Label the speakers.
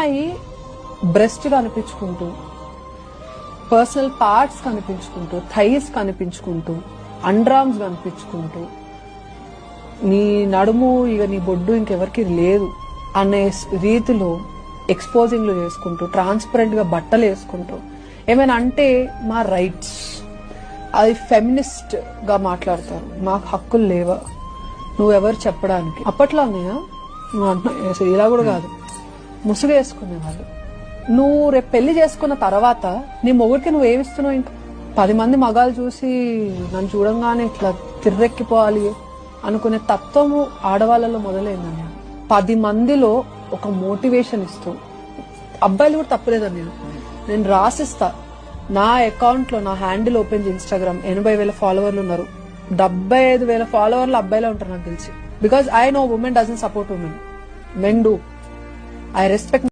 Speaker 1: అమ్మాయి breast కనిపించుకుంటూ, personal parts కనిపించుకుంటూ, thighs కనిపించుకుంటూ, అండర్ఆర్మ్స్ కనిపించుకుంటూ, నీ నడుము ఇక నీ బొడ్డు ఇంకెవరికి లేదు అనే రీతిలో ఎక్స్పోజింగ్లు చేసుకుంటూ, ట్రాన్స్పరెంట్ గా బట్టలు వేసుకుంటూ ఏమైనా అంటే మా రైట్స్, అది ఫెమినిస్ట్ గా మాట్లాడతారు. మాకు హక్కులు లేవా, నువ్వెవరు చెప్పడానికి? అప్పట్లో అన్నయ్య నువ్వు అంటున్నా ఇలా కూడా కాదు, ముసుగు వేసుకునేవాళ్ళు. నువ్వు రేపు పెళ్లి చేసుకున్న తర్వాత నీ మొగుడికి నువ్వు ఏమిస్తున్నావు? ఇంకా 10 మంది మగాలు చూసి నన్ను చూడంగానే ఇట్లా తిర్రెక్కిపోవాలి అనుకునే తత్వము ఆడవాళ్ళలో మొదలైందన్నయ్య. 10 మందిలో ఒక మోటివేషన్ ఇస్తూ, అబ్బాయిలు కూడా తప్పలేదన్నయ్య, నేను రాసిస్తా నా అకౌంట్ లో, నా హ్యాండిల్ ఓపెన్ చేసి ఇన్స్టాగ్రామ్ 80,000 ఫాలోవర్లు ఉన్నారు. 75,000 ఫాలోవర్లు అబ్బాయిలే ఉంటారు నాకు తెలిసి. Because I know women doesn't support women, men do. I respect